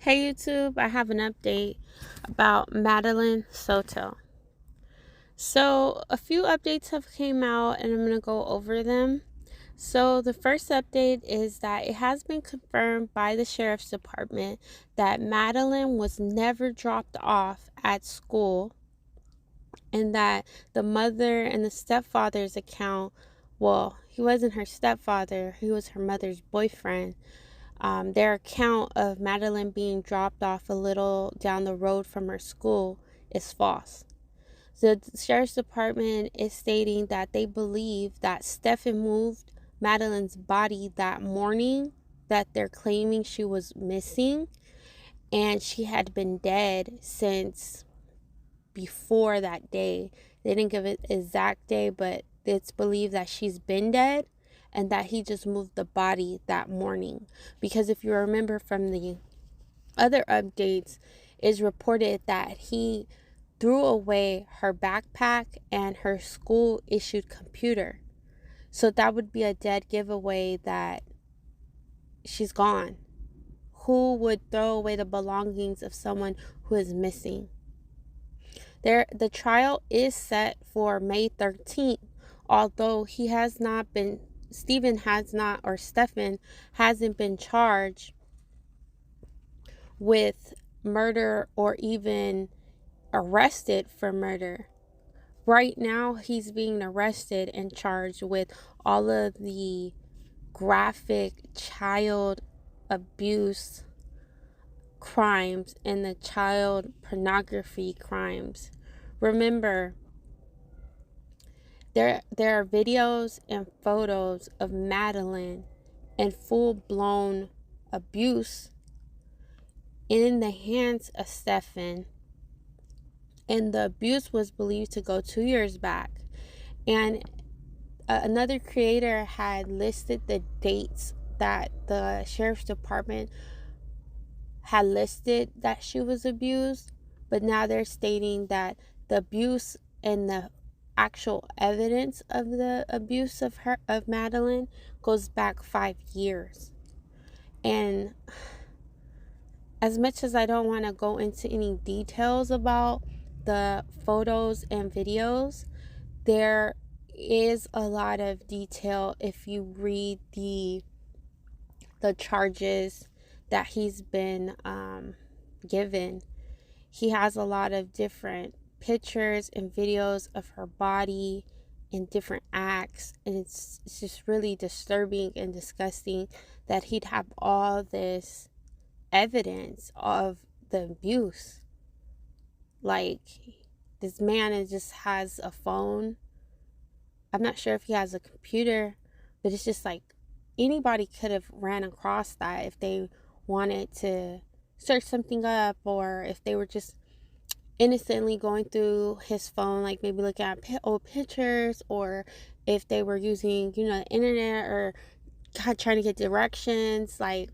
Hey YouTube, I have an update about Madaline Soto. So a few updates have came out and I'm going to go over them. So the first update is that it has been confirmed by the Sheriff's Department that Madaline was never dropped off at school, and that the mother and the stepfather's account, well, he wasn't her stepfather, he was her mother's boyfriend. Their account of Madaline being dropped off a little down the road from her school is false. The Sheriff's Department is stating that they believe that Stephen moved Madaline's body that morning that they're claiming she was missing, and she had been dead since before that day. They didn't give an exact day, but it's believed that she's been dead and that he just moved the body that morning. Because if you remember from the other updates, it's reported that he threw away her backpack and her school issued computer. So that would be a dead giveaway that she's gone. Who would throw away the belongings of someone who is missing? The trial is set for May 13th, although Stephen hasn't been charged with murder or even arrested for murder. Right now, he's being arrested and charged with all of the graphic child abuse crimes and the child pornography crimes. Remember, there are videos and photos of Madaline and full-blown abuse in the hands of Stephen, and the abuse was believed to go 2 years back. And another creator had listed the dates that the Sheriff's Department had listed that she was abused, but now they're stating that the abuse and the actual evidence of the abuse of Madaline goes back 5 years. And as much as I don't want to go into any details about the photos and videos, there is a lot of detail if you read the charges that he's been given. He has a lot of different pictures and videos of her body and different acts, and it's just really disturbing and disgusting that he'd have all this evidence of the abuse. Like, this man just has a phone. I'm not sure if he has a computer, but it's just like anybody could have ran across that if they wanted to search something up, or if they were just innocently going through his phone, like maybe looking at old pictures, or if they were using, the internet, or trying to get directions. Like,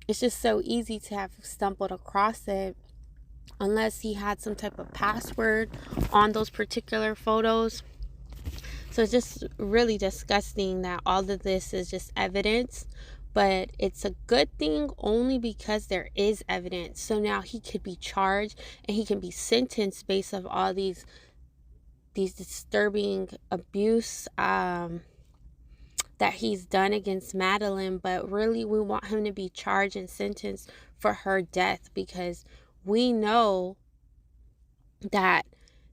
it's just so easy to have stumbled across it, unless he had some type of password on those particular photos. So it's just really disgusting that all of this is just evidence, but it's a good thing only because there is evidence. So now he could be charged and he can be sentenced based on all these disturbing abuse that he's done against Madaline. But really, we want him to be charged and sentenced for her death, because we know that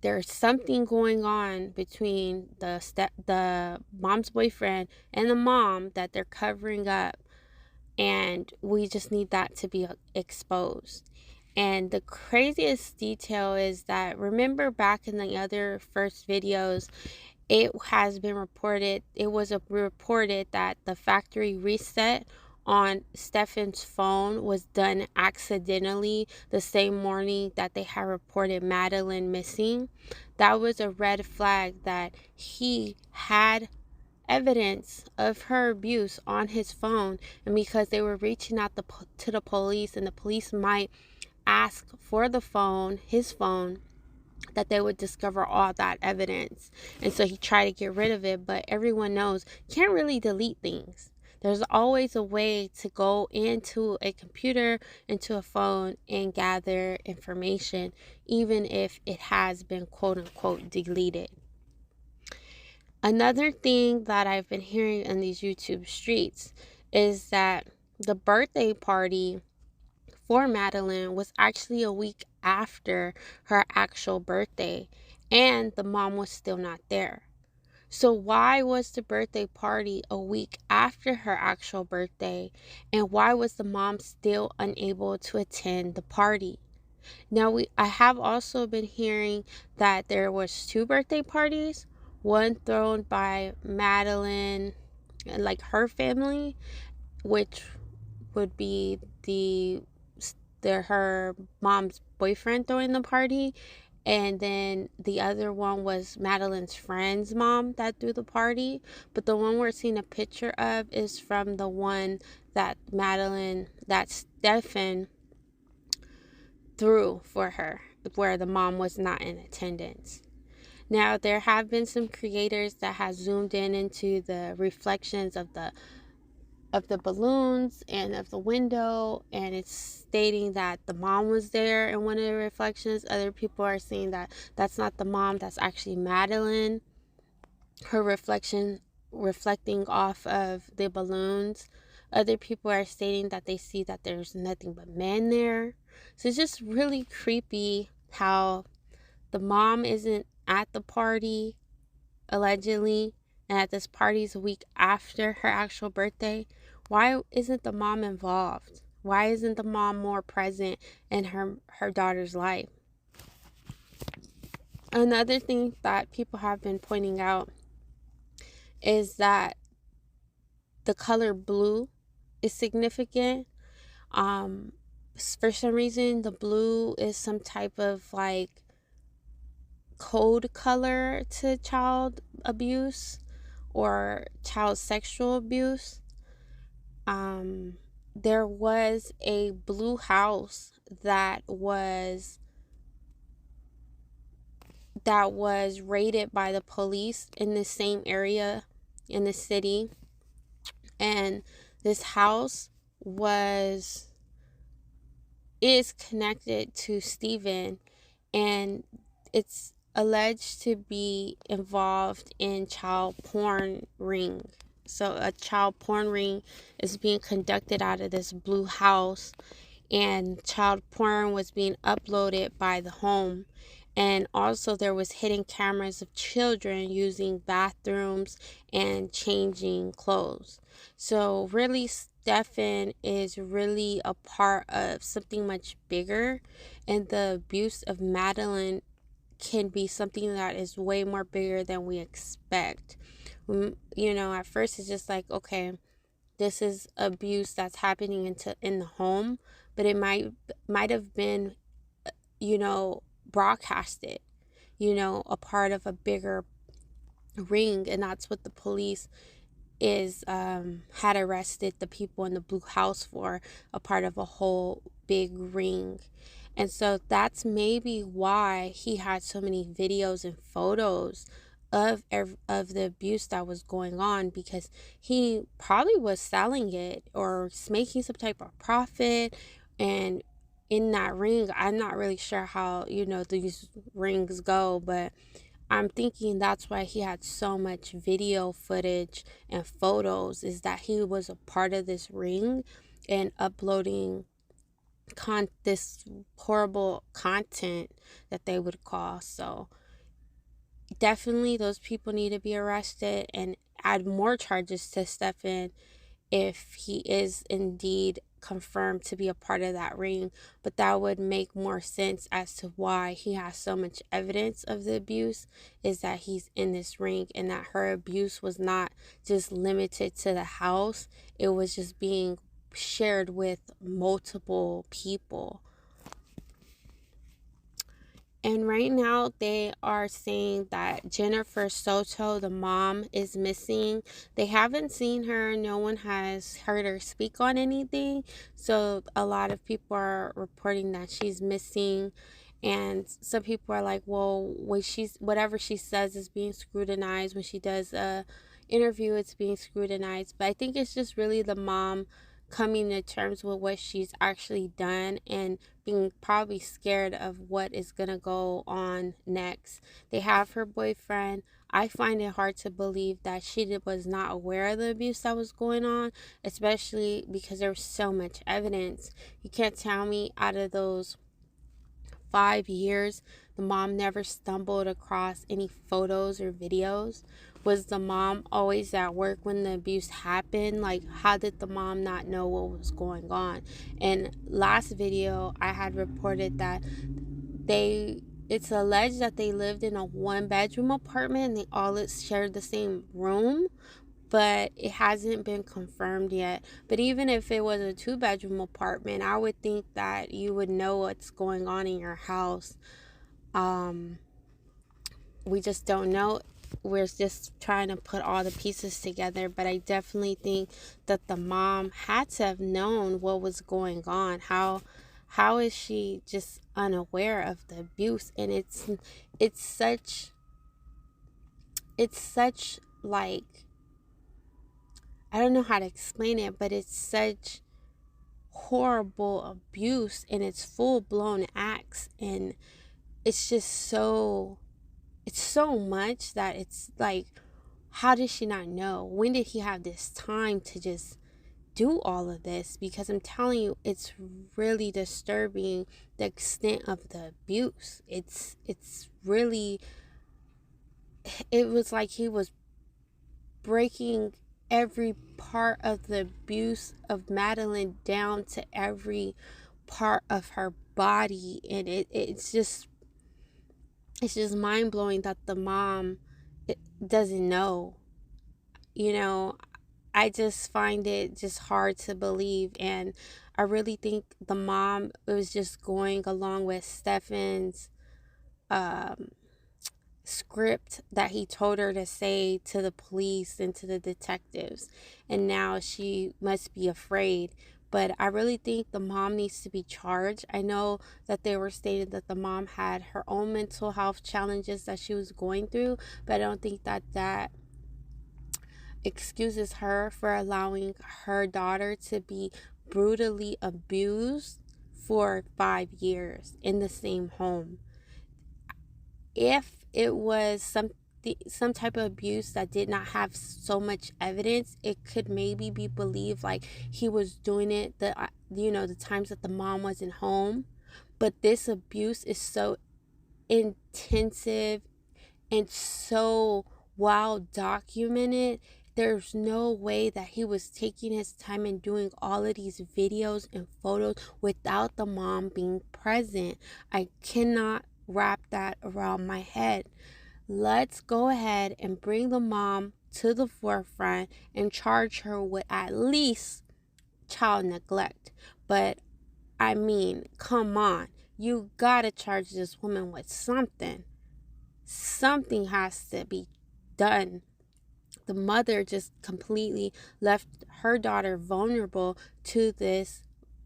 there's something going on between the mom's boyfriend and the mom that they're covering up, and we just need that to be exposed. And the craziest detail is that, remember back in the other first videos, it was reported that the factory reset on Stephen's phone was done accidentally the same morning that they had reported Madaline missing. That was a red flag that he had evidence of her abuse on his phone, and because they were reaching out to the police, and the police might ask for his phone, that they would discover all that evidence. And so he tried to get rid of it, but everyone knows you can't really delete things. There's always a way to go into a computer, into a phone, and gather information, even if it has been quote unquote deleted. Another thing that I've been hearing in these YouTube streets is that the birthday party for Madaline was actually a week after her actual birthday, and the mom was still not there. So why was the birthday party a week after her actual birthday, and why was the mom still unable to attend the party? Now I have also been hearing that there was two birthday parties, one thrown by Madaline, like her family, which would be her mom's boyfriend throwing the party, and then the other one was Madaline's friend's mom that threw the party. But the one we're seeing a picture of is from the one that Stefan threw for her, where the mom was not in attendance. Now, there have been some creators that have zoomed in into the reflections of the balloons and of the window, and it's stating that the mom was there in one of the reflections. Other people are saying that that's not the mom, that's actually Madaline, her reflection reflecting off of the balloons. Other people are stating that they see that there's nothing but men there. So it's just really creepy how the mom isn't at the party, allegedly, and at this party's a week after her actual birthday. Why isn't the mom involved? Why isn't the mom more present in her daughter's life? Another thing that people have been pointing out is that the color blue is significant. For some reason, the blue is some type of like code color to child abuse or child sexual abuse. There was a blue house that was raided by the police in the same area in the city, and this house is connected to Steven, and it's alleged to be involved in child porn ring. So a child porn ring is being conducted out of this blue house, and child porn was being uploaded by the home. And also there was hidden cameras of children using bathrooms and changing clothes. So really, Stefan is really a part of something much bigger, and the abuse of Madaline can be something that is way more bigger than we expect. At first it's just like, okay, this is abuse that's happening in the home, but it might have been, broadcasted, a part of a bigger ring, and that's what the police had arrested the people in the blue house for, a part of a whole big ring. And so that's maybe why he had so many videos and photos of the abuse that was going on, because he probably was selling it or making some type of profit. And in that ring, I'm not really sure how these rings go, but I'm thinking that's why he had so much video footage and photos, is that he was a part of this ring and uploading this horrible content that they would call. So definitely those people need to be arrested and add more charges to Stefan if he is indeed confirmed to be a part of that ring. But that would make more sense as to why he has so much evidence of the abuse, is that he's in this ring, and that her abuse was not just limited to the house, it was just being shared with multiple people. And right now they are saying that Jennifer Soto, the mom, is missing. They haven't seen her. No one has heard her speak on anything. So a lot of people are reporting that she's missing. And some people are like, well, whatever she says is being scrutinized when she does interview is being scrutinized. But I think it's just really the mom coming to terms with what she's actually done and being probably scared of what is going to go on next. They have her boyfriend. I find it hard to believe that was not aware of the abuse that was going on, especially because there was so much evidence. You can't tell me out of those 5 years the mom never stumbled across any photos or videos. Was the mom always at work when the abuse happened? Like, how did the mom not know what was going on? And last video I had reported that it's alleged that they lived in a 1-bedroom apartment and they all shared the same room, but it hasn't been confirmed yet. But even if it was a 2-bedroom apartment, I would think that you would know what's going on in your house. We just don't know. We're just trying to put all the pieces together, but I definitely think that the mom had to have known what was going on. How is she just unaware of the abuse? And it's such like, I don't know how to explain it, but it's such horrible abuse and it's full-blown acts, and it's just it's so much that it's like, how did she not know? When did he have this time to just do all of this? Because I'm telling you, it's really disturbing, the extent of the abuse. It's really, it was like he was breaking every part of the abuse of Madaline down to every part of her body, and it's just mind-blowing that the mom doesn't know. I just find it just hard to believe, and I really think the mom was just going along with Stefan's script that he told her to say to the police and to the detectives, and now she must be afraid. But I really think the mom needs to be charged. I know that they were stating that the mom had her own mental health challenges that she was going through, but I don't think that excuses her for allowing her daughter to be brutally abused for 5 years in the same home. If it was some type of abuse that did not have so much evidence, it could maybe be believed like he was doing it the times that the mom wasn't home. But this abuse is so intensive and so well documented. There's no way that he was taking his time and doing all of these videos and photos without the mom being present. I cannot wrap that around my head. Let's go ahead and bring the mom to the forefront and charge her with at least child neglect. But I mean, come on. You gotta charge this woman with something. Something has to be done. The mother just completely left her daughter vulnerable to this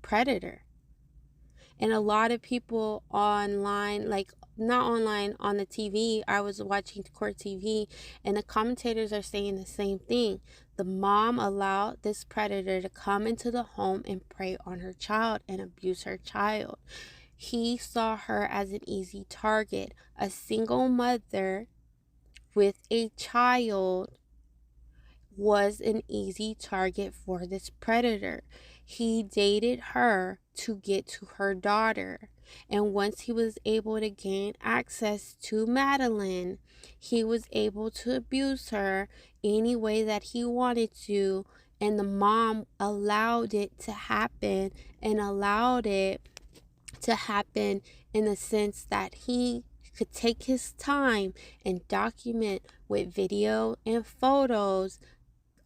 predator. And a lot of people online, like not online, on the TV, I was watching court TV, and the commentators are saying the same thing. The mom allowed this predator to come into the home and prey on her child and abuse her child. He saw her as an easy target. A single mother with a child was an easy target for this predator. He dated her to get to her daughter. And once he was able to gain access to Madaline, he was able to abuse her any way that he wanted to. And the mom allowed it to happen, and allowed it to happen in the sense that he could take his time and document with video and photos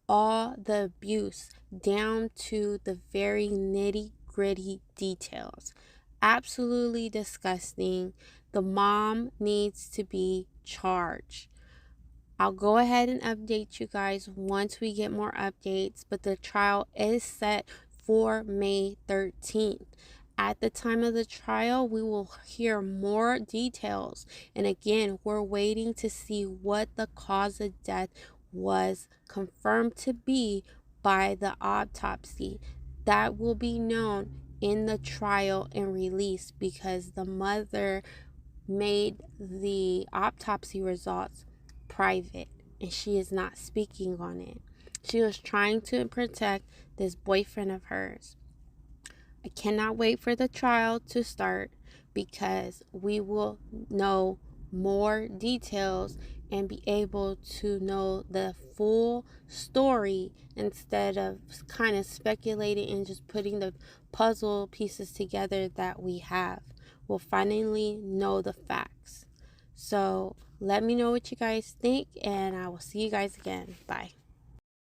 all the abuse down to the very nitty-gritty details. Absolutely disgusting. The mom needs to be charged. I'll go ahead and update you guys once we get more updates, but the trial is set for May 13th. At the time of the trial, we will hear more details. And again, we're waiting to see what the cause of death was confirmed to be by the autopsy. That will be known in the trial and release, because the mother made the autopsy results private and she is not speaking on it. She was trying to protect this boyfriend of hers. I cannot wait for the trial to start, because we will know more details and be able to know the full story, instead of kind of speculating and just putting the puzzle pieces together that we have. We'll finally know the facts. So let me know what you guys think, and I will see you guys again. Bye.